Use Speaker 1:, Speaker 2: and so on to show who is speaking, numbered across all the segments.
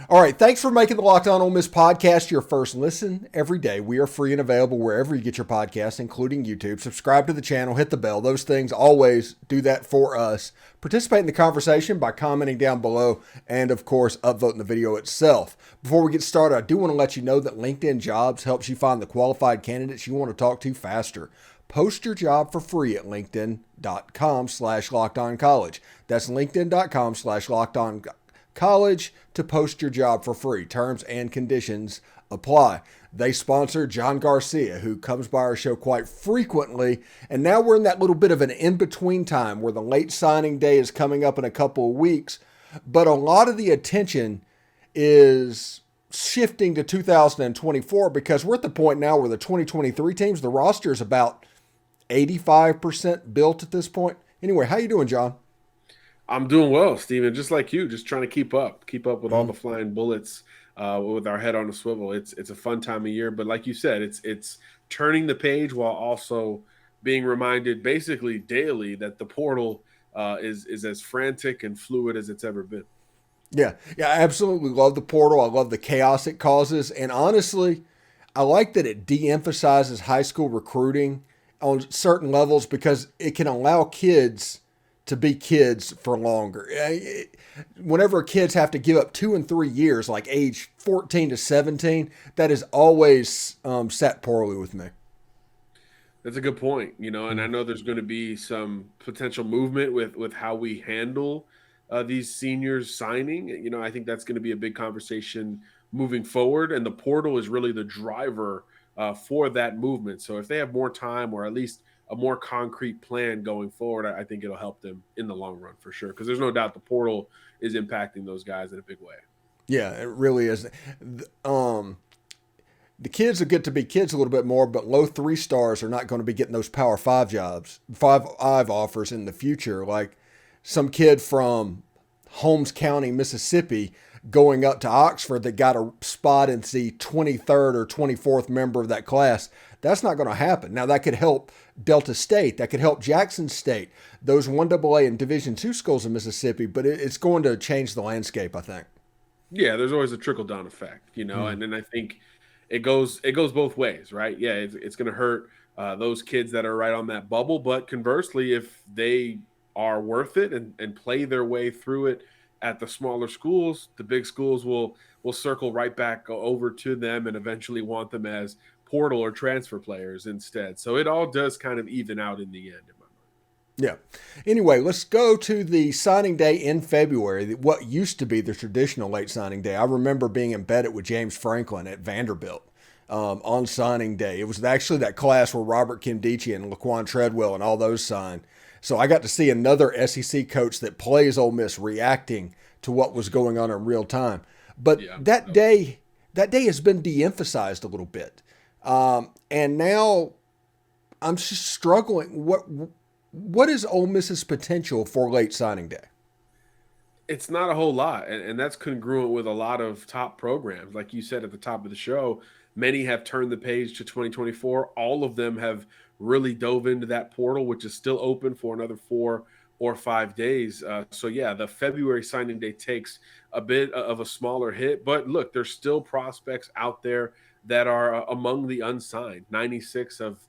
Speaker 1: All right, thanks for making the Locked On Ole Miss podcast your first listen every day. We are free and available wherever you get your podcasts, including YouTube. Subscribe to the channel, hit the bell. Those things always do that for us. Participate in the conversation by commenting down below and, of course, upvoting the video itself. Before we get started, I do want to let you know that LinkedIn Jobs helps you find the qualified candidates you want to talk to faster. Post your job for free at linkedin.com/lockedoncollege. That's linkedin.com/lockedoncollege to post your job for free. Terms and conditions apply. They sponsor John Garcia, who comes by our show quite frequently. And now we're in that little bit of an in-between time where the late signing day is coming up in a couple of weeks. But a lot of the attention is shifting to 2024 because we're at the point now where the 2023 teams, the roster is about 85% built at this point. Anyway, how you doing, John?
Speaker 2: I'm doing well, Steven, just like you, just trying to keep up with all the flying bullets, with our head on a swivel. It's a fun time of year, but like you said, it's turning the page while also being reminded basically daily that the portal is as frantic and fluid as it's ever been.
Speaker 1: Yeah, I absolutely love the portal. I love the chaos it causes. And honestly, I like that it de-emphasizes high school recruiting on certain levels because it can allow kids to be kids for longer. Whenever kids have to give up 2 and 3 years, like age 14 to 17, that is always sat poorly with me.
Speaker 2: That's a good point, and I know there's going to be some potential movement with how we handle these seniors signing. I think that's going to be a big conversation moving forward, and the portal is really the driver for that movement. So if they have more time or at least a more concrete plan going forward, I think it'll help them in the long run for sure. Because there's no doubt the portal is impacting those guys in a big way.
Speaker 1: Yeah, it really is. The kids will get to be kids a little bit more, but low 3 stars are not going to be getting those Power 5 jobs, 5 offers in the future. Like some kid from Holmes County, Mississippi, going up to Oxford that got a spot in the 23rd or 24th member of that class. That's not going to happen. Now, that could help Delta State. That could help Jackson State, those 1AA and Division II schools in Mississippi, but it's going to change the landscape, I think.
Speaker 2: Yeah, there's always a trickle-down effect, and then I think it goes both ways, right? Yeah, it's going to hurt those kids that are right on that bubble, but conversely, if they are worth it and play their way through it at the smaller schools, the big schools will circle right back over to them and eventually want them as portal or transfer players instead. So it all does kind of even out in the end in my mind.
Speaker 1: Yeah. Anyway, let's go to the signing day in February, what used to be the traditional late signing day. I remember being embedded with James Franklin at Vanderbilt on signing day. It was actually that class where Robert Kimdichie and Laquan Treadwell and all those signed. So I got to see another SEC coach that plays Ole Miss reacting to what was going on in real time. But that day has been de-emphasized a little bit. And now I'm just struggling. What is Ole Miss's potential for late signing day?
Speaker 2: It's not a whole lot, and that's congruent with a lot of top programs. Like you said at the top of the show, many have turned the page to 2024. All of them have really dove into that portal, which is still open for another 4 or 5 days. So, yeah, the February signing day takes a bit of a smaller hit. But, look, there's still prospects out there that are among the unsigned. 96 of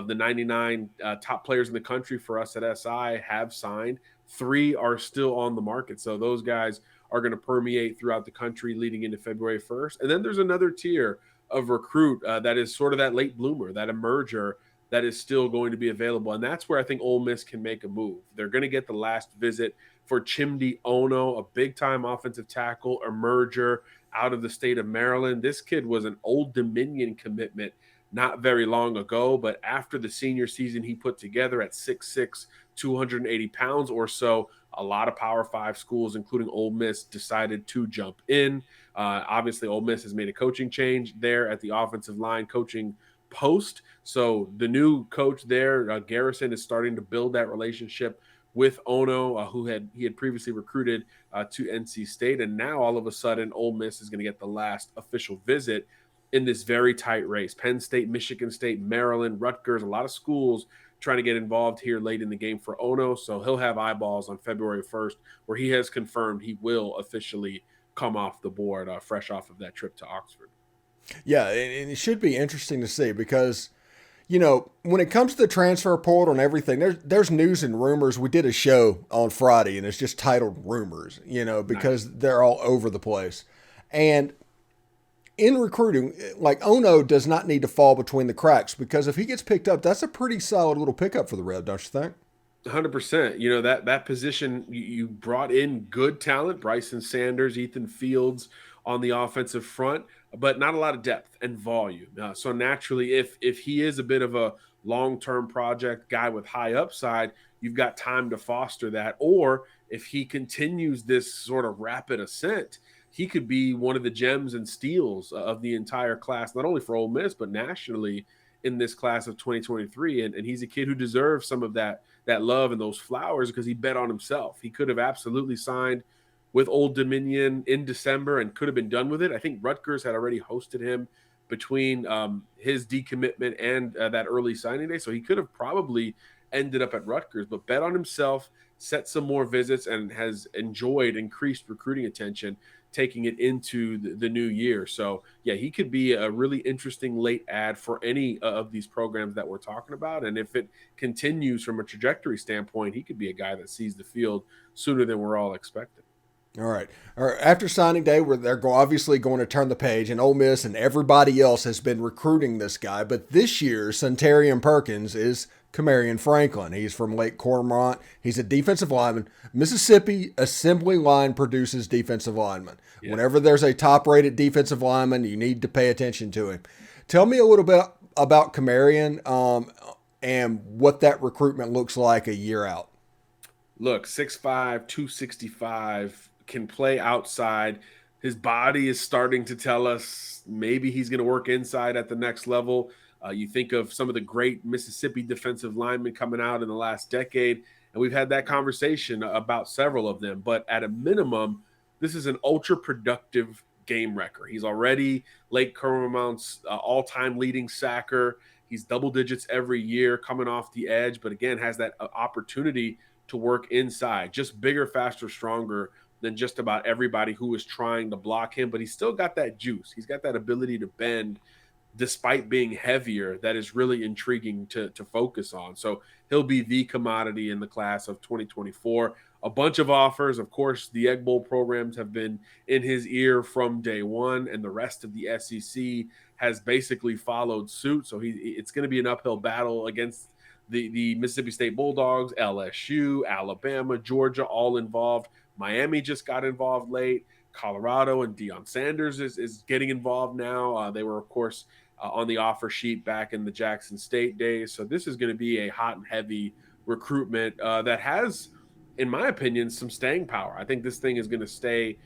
Speaker 2: the 99 top players in the country for us at SI have signed. 3 are still on the market. So those guys are going to permeate throughout the country leading into February 1st. And then there's another tier of recruit that is sort of that late bloomer, that emerger that is still going to be available. And that's where I think Ole Miss can make a move. They're going to get the last visit for Chimdi Ono, a big-time offensive tackle, emerger out of the state of Maryland. This kid was an Old Dominion commitment not very long ago, but after the senior season he put together at 6'6", 280 pounds or so, a lot of Power 5 schools, including Ole Miss, decided to jump in. Obviously, Ole Miss has made a coaching change there at the offensive line coaching post. So the new coach there, Garrison, is starting to build that relationship with Ono, he had previously recruited to NC State. And now all of a sudden, Ole Miss is going to get the last official visit in this very tight race. Penn State, Michigan State, Maryland, Rutgers, a lot of schools trying to get involved here late in the game for Ono. So he'll have eyeballs on February 1st, where he has confirmed he will officially come off the board fresh off of that trip to Oxford.
Speaker 1: Yeah, and it should be interesting to see because, when it comes to the transfer portal and everything, there's news and rumors. We did a show on Friday, and it's just titled "Rumors,"
Speaker 2: Nice.
Speaker 1: because they're all over the place. And in recruiting, like Ono does not need to fall between the cracks because if he gets picked up, that's a pretty solid little pickup for the Red, don't you think?
Speaker 2: 100%. That position, you brought in good talent, Bryson Sanders, Ethan Fields on the offensive front, but not a lot of depth and volume. So naturally, if he is a bit of a long-term project guy with high upside, you've got time to foster that. Or if he continues this sort of rapid ascent, he could be one of the gems and steals of the entire class, not only for Ole Miss but nationally in this class of 2023. And he's a kid who deserves some of that love and those flowers because he bet on himself. He could have absolutely signed with Old Dominion in December and could have been done with it. I think Rutgers had already hosted him between his decommitment and that early signing day. So he could have probably ended up at Rutgers, but bet on himself, set some more visits, and has enjoyed increased recruiting attention taking it into the new year. So, yeah, he could be a really interesting late ad for any of these programs that we're talking about. And if it continues from a trajectory standpoint, he could be a guy that sees the field sooner than we're all expecting.
Speaker 1: All right. After signing day, where they're obviously going to turn the page, and Ole Miss and everybody else has been recruiting this guy. But this year, Centarian Perkins is Kamarion Franklin. He's from Lake Cormorant. He's a defensive lineman. Mississippi assembly line produces defensive linemen.
Speaker 2: Yeah.
Speaker 1: Whenever there's a top-rated defensive lineman, you need to pay attention to him. Tell me a little bit about Kamarion and what that recruitment looks like a year out.
Speaker 2: Look, 6'5", 265, can play outside. His body is starting to tell us maybe he's going to work inside at the next level. You think of some of the great Mississippi defensive linemen coming out in the last decade, and we've had that conversation about several of them. But at a minimum, this is an ultra productive game wrecker. He's already Lake Cormorant's all-time leading sacker. He's double digits every year coming off the edge, but again, has that opportunity to work inside, just bigger, faster, stronger than just about everybody who is trying to block him. But he's still got that juice. He's got that ability to bend despite being heavier that is really intriguing to focus on. So he'll be the commodity in the class of 2024. A bunch of offers. Of course, the Egg Bowl programs have been in his ear from day one, and the rest of the SEC has basically followed suit. So it's going to be an uphill battle against the Mississippi State Bulldogs, LSU, Alabama, Georgia, all involved. Miami just got involved late. Colorado and Deion Sanders is getting involved now. They were, of course, on the offer sheet back in the Jackson State days. So this is going to be a hot and heavy recruitment that has, in my opinion, some staying power. I think this thing is going to stay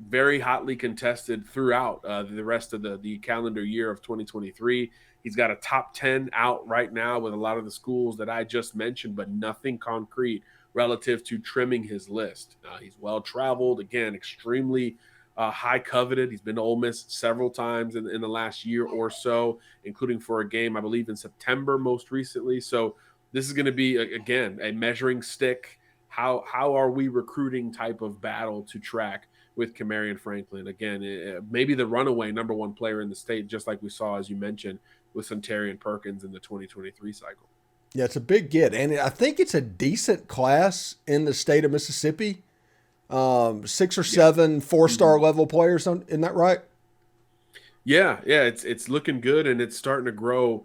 Speaker 2: very hotly contested throughout the rest of the calendar year of 2023. He's got a top 10 out right now with a lot of the schools that I just mentioned, but nothing concrete relative to trimming his list. He's well-traveled, again, extremely high coveted. He's been to Ole Miss several times in the last year or so, including for a game, I believe, in September most recently. So this is going to be, again, a measuring stick. How are we recruiting type of battle to track with Kamarion Franklin? Again, maybe the runaway number one player in the state, just like we saw, as you mentioned, with Centarian Perkins in the 2023 cycle.
Speaker 1: Yeah, it's a big get, and I think it's a decent class in the state of Mississippi. 6 or 7 4-star level players, isn't that right?
Speaker 2: Yeah, it's looking good, and it's starting to grow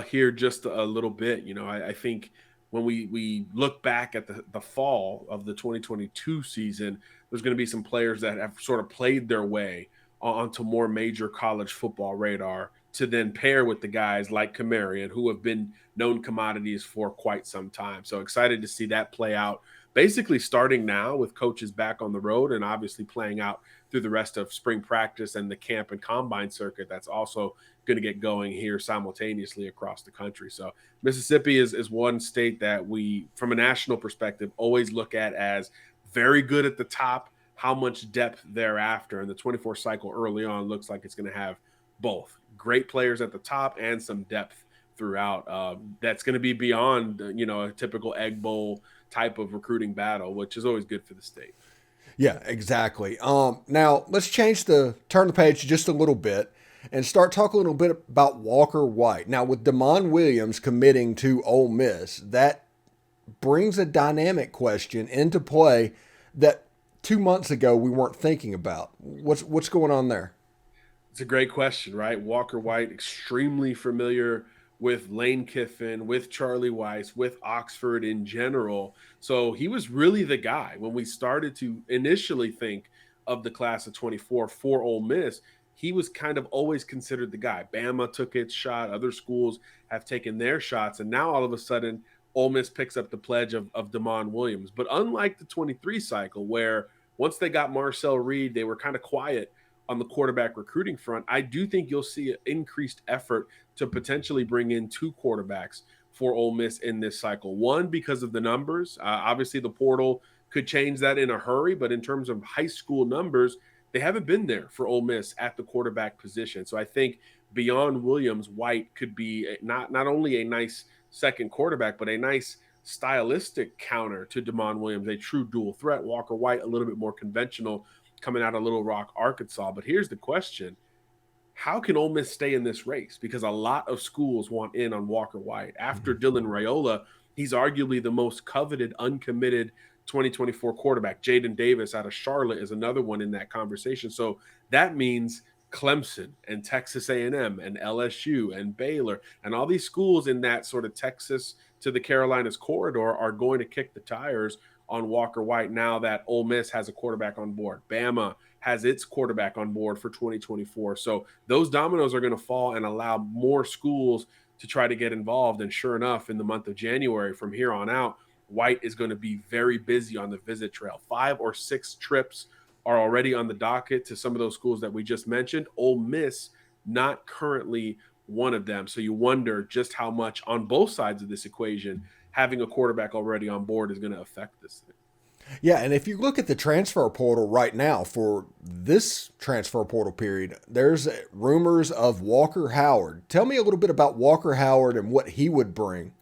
Speaker 2: here just a little bit. I think when we look back at the fall of the 2022 season, there's going to be some players that have sort of played their way onto more major college football radar to then pair with the guys like Kamarion, who have been known commodities for quite some time. So excited to see that play out, basically starting now with coaches back on the road and obviously playing out through the rest of spring practice and the camp and combine circuit that's also going to get going here simultaneously across the country. So Mississippi is one state that we, from a national perspective, always look at as very good at the top, how much depth thereafter. And the 24 cycle early on looks like it's going to have both great players at the top and some depth throughout. That's going to be beyond, a typical Egg Bowl type of recruiting battle, which is always good for the state.
Speaker 1: Yeah, exactly. Now let's turn the page just a little bit and start talking a little bit about Walker White. Now with Damon Williams committing to Ole Miss, that brings a dynamic question into play that 2 months ago we weren't thinking about. What's going on there?
Speaker 2: It's a great question, right? Walker White, extremely familiar with Lane Kiffin, with Charlie Weiss, with Oxford in general. So he was really the guy when we started to initially think of the class of 24 for Ole Miss. He was kind of always considered the guy. Bama took its shot. Other schools have taken their shots. And now all of a sudden, Ole Miss picks up the pledge of Damon Williams. But unlike the 23 cycle, where once they got Marcel Reed, they were kind of quiet on the quarterback recruiting front, I do think you'll see an increased effort to potentially bring in two quarterbacks for Ole Miss in this cycle. One, because of the numbers. Obviously, the portal could change that in a hurry, but in terms of high school numbers, they haven't been there for Ole Miss at the quarterback position. So I think beyond Williams, White could be not only a nice second quarterback, but a nice stylistic counter to Damon Williams, a true dual threat. Walker White, a little bit more conventional, coming out of Little Rock, Arkansas. But here's the question. How can Ole Miss stay in this race? Because a lot of schools want in on Walker White. After Dylan Raiola, he's arguably the most coveted, uncommitted 2024 quarterback. Jaden Davis out of Charlotte is another one in that conversation. So that means Clemson and Texas A&M and LSU and Baylor and all these schools in that sort of Texas to the Carolinas corridor are going to kick the tires on Walker White now that Ole Miss has a quarterback on board. Bama has its quarterback on board for 2024. So those dominoes are going to fall and allow more schools to try to get involved. And sure enough, in the month of January, from here on out, White is going to be very busy on the visit trail. 5 or 6 trips are already on the docket to some of those schools that we just mentioned. Ole Miss, not currently one of them. So you wonder just how much on both sides of this equation having a quarterback already on board is going to affect this thing.
Speaker 1: Yeah, and if you look at the transfer portal right now for this transfer portal period, there's rumors of Walker Howard. Tell me a little bit about Walker Howard and what he would bring.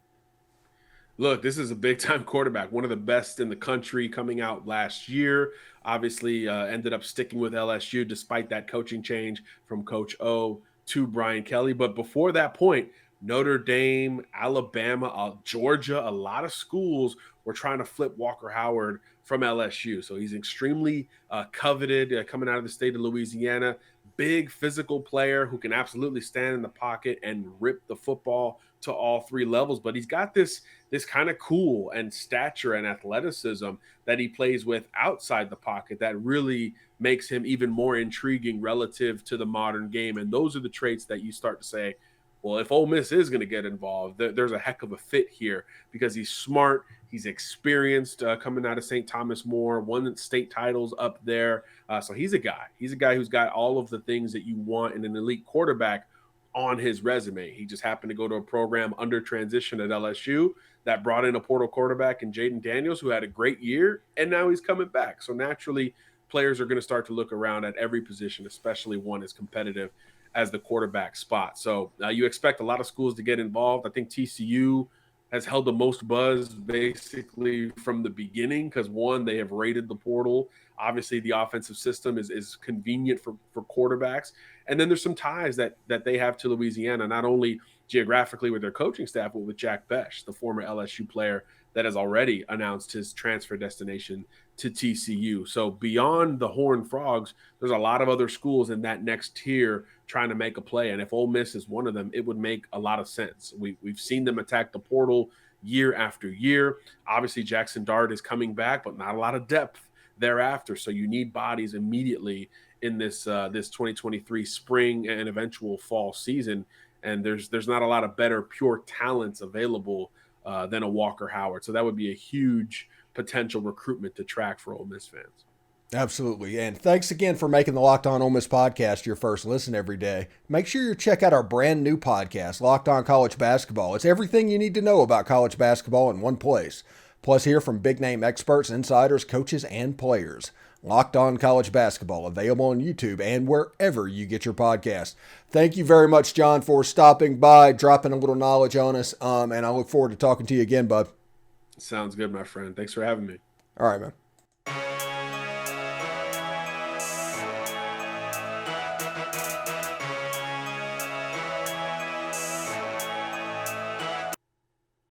Speaker 2: Look, this is a big-time quarterback, one of the best in the country coming out last year. Obviously, ended up sticking with LSU despite that coaching change from Coach O to Brian Kelly. But before that point, Notre Dame, Alabama, Georgia, a lot of schools were trying to flip Walker Howard from LSU. So he's extremely coveted coming out of the state of Louisiana. Big physical player who can absolutely stand in the pocket and rip the football to all 3 levels. But he's got this kind of cool and stature and athleticism that he plays with outside the pocket that really makes him even more intriguing relative to the modern game. And those are the traits that you start to say, well, if Ole Miss is going to get involved, there's a heck of a fit here because he's smart, he's experienced, coming out of St. Thomas More, won state titles up there. So he's a guy. He's a guy who's got all of the things that you want in an elite quarterback on his resume. He just happened to go to a program under transition at LSU that brought in a portal quarterback in Jaden Daniels, who had a great year, and now he's coming back. So naturally, players are going to start to look around at every position, especially one as competitive as the quarterback spot. So you expect a lot of schools to get involved. I think TCU has held the most buzz basically from the beginning because, one, they have raided the portal. Obviously, the offensive system is convenient for quarterbacks. And then there's some ties that they have to Louisiana, not only geographically with their coaching staff, but with Jack Besh, the former LSU player that has already announced his transfer destination to TCU. So beyond the Horned Frogs, there's a lot of other schools in that next tier trying to make a play. And if Ole Miss is one of them, it would make a lot of sense. We've seen them attack the portal year after year. Obviously, Jackson Dart is coming back, but not a lot of depth thereafter. So you need bodies immediately in this 2023 spring and eventual fall season. And there's not a lot of better pure talents available than a Walker Howard. So that would be a huge potential recruitment to track for Ole Miss fans.
Speaker 1: Absolutely. And thanks again for making the Locked On Ole Miss podcast your first listen every day. Make sure you check out our brand new podcast, Locked On College Basketball. It's everything you need to know about college basketball in one place. Plus, hear from big name experts, insiders, coaches, and players. Locked On College Basketball, available on YouTube and wherever you get your podcast. Thank you very much, John, for stopping by, dropping a little knowledge on us, and I look forward to talking to you again, bud.
Speaker 2: Sounds good, my friend. Thanks for having me.
Speaker 1: All right, man.